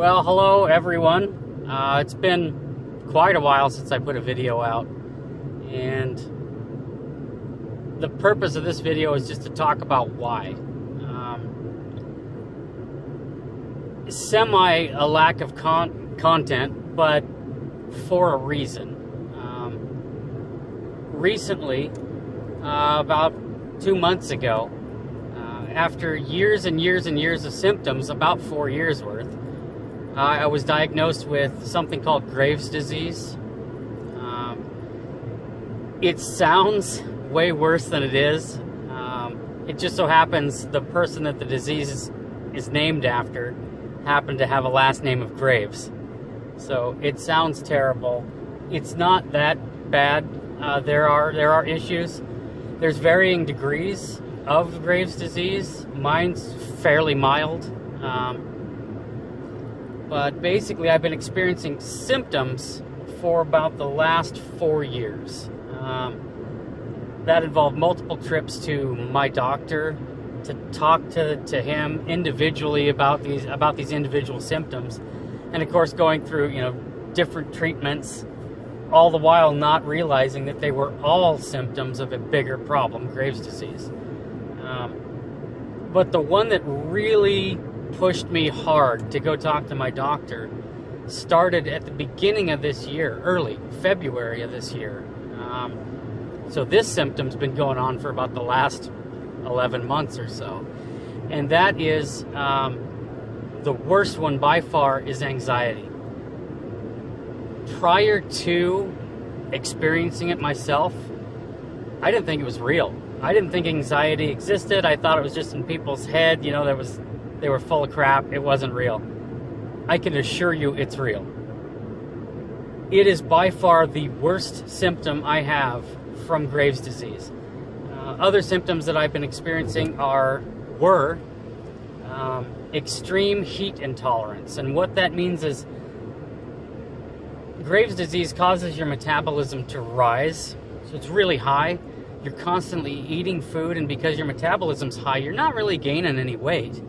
Well, hello everyone. It's been quite a while since I put a video out, and the purpose of this video is just to talk about why. Semi a lack of content, but for a reason. Recently, about 2 months ago, after years and years and years of symptoms, about 4 years worth, I was diagnosed with something called Graves' disease. It sounds way worse than it is. It just so happens the person that the disease is named after happened to have a last name of Graves. So it sounds terrible. It's not that bad. There are issues. There's varying degrees of Graves' disease. Mine's fairly mild. But basically I've been experiencing symptoms for about the last 4 years. That involved multiple trips to my doctor to talk to him individually about these individual symptoms, and of course going through different treatments, all the while not realizing that they were all symptoms of a bigger problem, Graves' disease. But the one that really pushed me hard to go talk to my doctor started at the beginning of this year, early February of this year. So this symptom's been going on for about the last 11 months or so. And that is, the worst one by far is anxiety. Prior to experiencing it myself, I didn't think it was real. I didn't think anxiety existed. I thought it was just in people's head, they were full of crap. It wasn't real. I can assure you it's real. It is by far the worst symptom I have from Graves' disease. Other symptoms that I've been experiencing were extreme heat intolerance. And what that means is Graves' disease causes your metabolism to rise. So it's really high. You're constantly eating food, and because your metabolism's high, you're not really gaining any weight.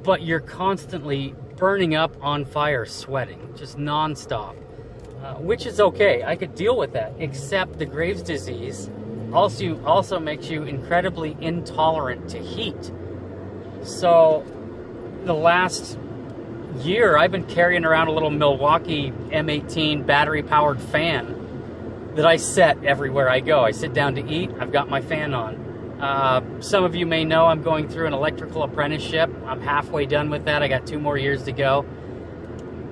But you're constantly burning up on fire, sweating, just nonstop, which is okay. I could deal with that, except the Graves' disease also makes you incredibly intolerant to heat. So the last year, I've been carrying around a little Milwaukee M18 battery-powered fan that I set everywhere I go. I sit down to eat, I've got my fan on. Some of you may know I'm going through an electrical apprenticeship. I'm halfway done with that. I got 2 more years to go.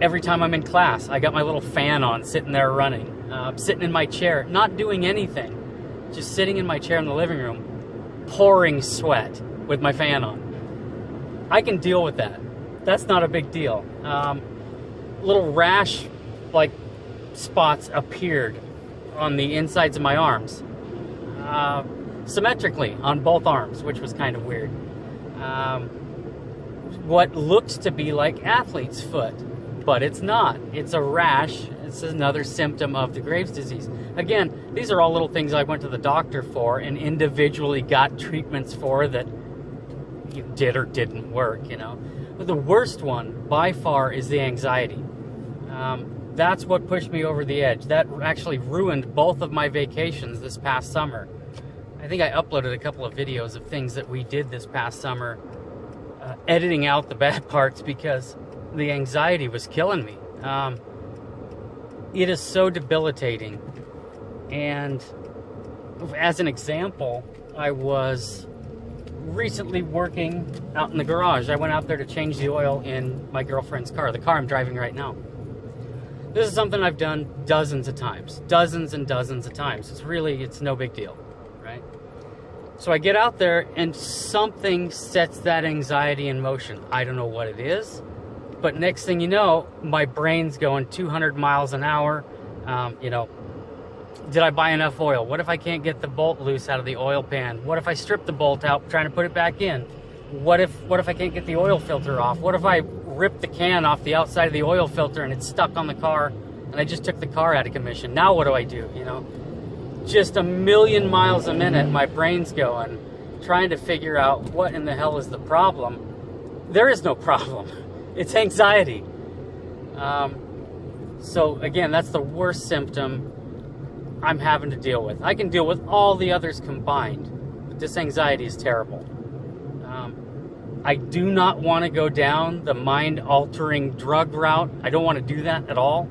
Every time I'm in class, I got my little fan on, sitting there running. Sitting in my chair, not doing anything. Just sitting in my chair in the living room, pouring sweat with my fan on. I can deal with that. That's not a big deal. Little rash-like spots appeared on the insides of my arms. Symmetrically on both arms, which was kind of weird. What looked to be like athlete's foot, but it's not. It's a rash. It's another symptom of the Graves' disease. Again, these are all little things I went to the doctor for and individually got treatments for that did or didn't work, But the worst one, by far, is the anxiety. That's what pushed me over the edge. That actually ruined both of my vacations this past summer. I think I uploaded a couple of videos of things that we did this past summer, editing out the bad parts because the anxiety was killing me. It is so debilitating. And as an example, I was recently working out in the garage. I went out there to change the oil in my girlfriend's car, the car I'm driving right now. This is something I've done dozens of times, dozens and dozens of times. It's no big deal, right? So I get out there and something sets that anxiety in motion. I don't know what it is, but next thing you know, my brain's going 200 miles an hour. Did I buy enough oil? What if I can't get the bolt loose out of the oil pan? What if I strip the bolt out trying to put it back in? What if I can't get the oil filter off? What if I rip the can off the outside of the oil filter and it's stuck on the car and I just took the car out of commission? Now what do I do, Just a million miles a minute, my brain's going, trying to figure out what in the hell is the problem. there is no problem. It's anxiety. So again, that's the worst symptom I'm having to deal with. I can deal with all the others combined, but this anxiety is terrible. I do not want to go down the mind-altering drug route. I don't want to do that at all.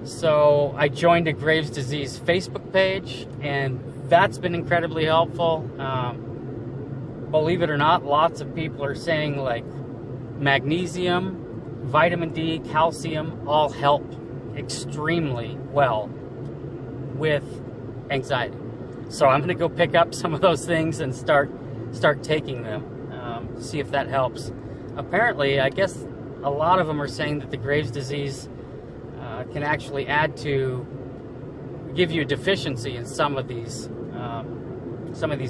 So I joined a Graves' disease Facebook page, and that's been incredibly helpful. Believe it or not, lots of people are saying like magnesium, vitamin D, calcium all help extremely well with anxiety. So I'm going to go pick up some of those things and start taking them, see if that helps. Apparently, I guess a lot of them are saying that the Graves' disease can actually give you a deficiency in some of these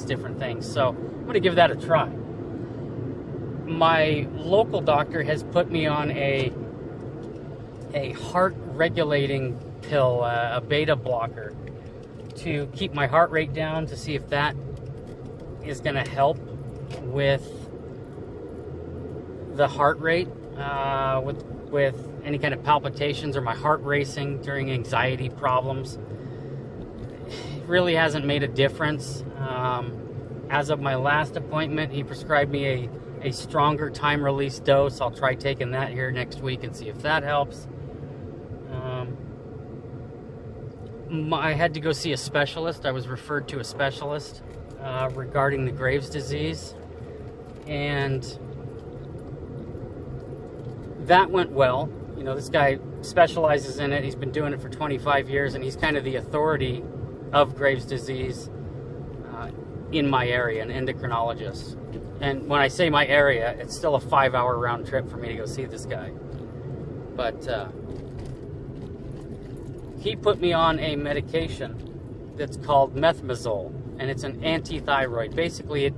different things. So I'm going to give that a try. My local doctor has put me on a heart regulating pill, a beta blocker, to keep my heart rate down, to see if that is going to help with the heart rate, with any kind of palpitations or my heart racing during anxiety problems. It really hasn't made a difference. As of my last appointment, he prescribed me a stronger time release dose. I'll try taking that here next week and see if that helps. I had to go see a specialist. I was referred to a specialist regarding the Graves' disease, and that went well. You know, this guy specializes in it. He's been doing it for 25 years, and he's kind of the authority of Graves' disease in my area, an endocrinologist. And when I say my area, it's still a 5-hour round trip for me to go see this guy. But he put me on a medication that's called methimazole, and it's an anti-thyroid. Basically,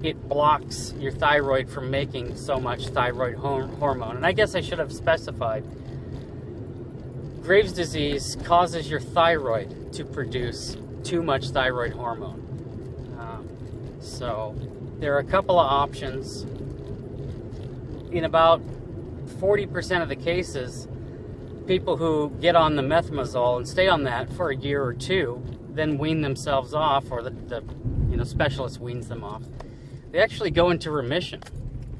it blocks your thyroid from making so much thyroid hormone. And I guess I should have specified. Graves' disease causes your thyroid to produce too much thyroid hormone. So there are a couple of options. In about 40% of the cases, people who get on the methimazole and stay on that for a year or two, then wean themselves off, or the specialist weans them off. They actually go into remission,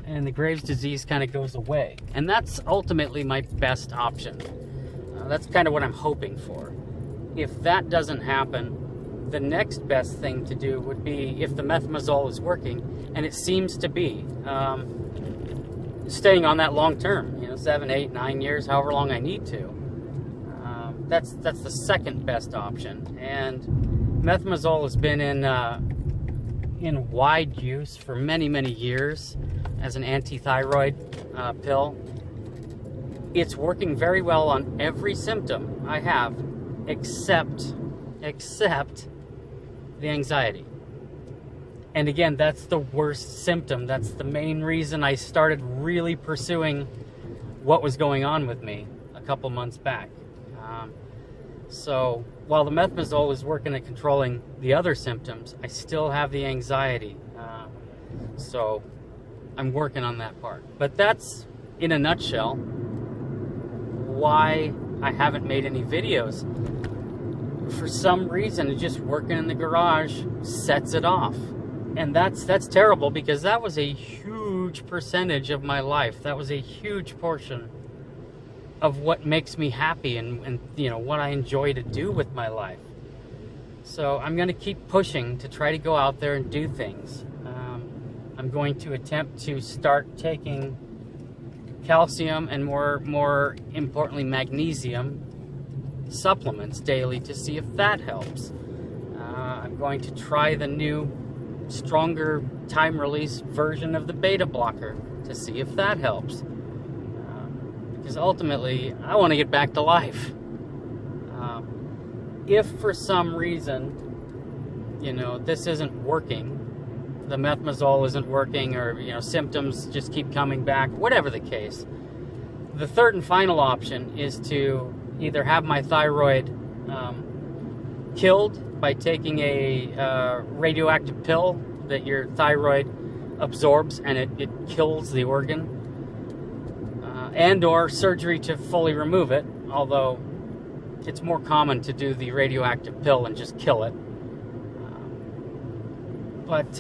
and the Graves' disease kind of goes away. And that's ultimately my best option. That's kind of what I'm hoping for. If that doesn't happen, the next best thing to do would be, if the methimazole is working, and it seems to be, staying on that long term, 7, 8, 9 years, however long I need to. That's the second best option. And methimazole has been in wide use for many, many years as an anti-thyroid pill. It's working very well on every symptom I have, except the anxiety. And again, that's the worst symptom. That's the main reason I started really pursuing what was going on with me a couple months back. So while the methimazole is working at controlling the other symptoms, I still have the anxiety. So I'm working on that part. But that's, in a nutshell, why I haven't made any videos. For some reason, just working in the garage sets it off. And that's terrible, because that was a huge percentage of my life. That was a huge portion of what makes me happy and what I enjoy to do with my life. So I'm going to keep pushing to try to go out there and do things. I'm going to attempt to start taking calcium and more importantly magnesium supplements daily to see if that helps. I'm going to try the new stronger time release version of the beta blocker to see if that helps. Because ultimately, I want to get back to life. If for some reason, this isn't working, the methimazole isn't working, or, symptoms just keep coming back, whatever the case, the third and final option is to either have my thyroid killed by taking a radioactive pill that your thyroid absorbs and it kills the organ, and or surgery to fully remove it, although it's more common to do the radioactive pill and just kill it. But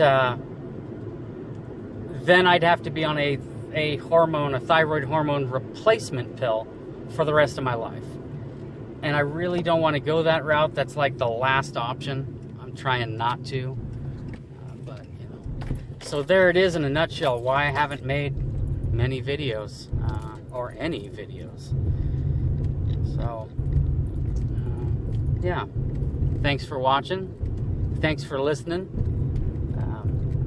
then I'd have to be on a thyroid hormone replacement pill for the rest of my life. And I really don't want to go that route. That's like the last option. I'm trying not to. But, you know. So there it is in a nutshell, why I haven't made many videos, or any videos. So, yeah. Thanks for watching. Thanks for listening.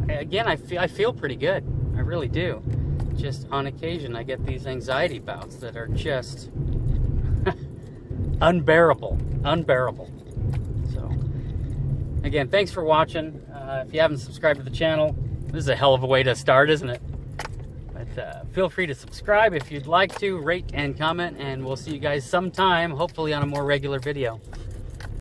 Again, I feel pretty good. I really do. Just on occasion, I get these anxiety bouts that are just unbearable. So, again, thanks for watching. If you haven't subscribed to the channel, this is a hell of a way to start, isn't it? But feel free to subscribe if you'd like to, rate and comment, and we'll see you guys sometime, hopefully on a more regular video.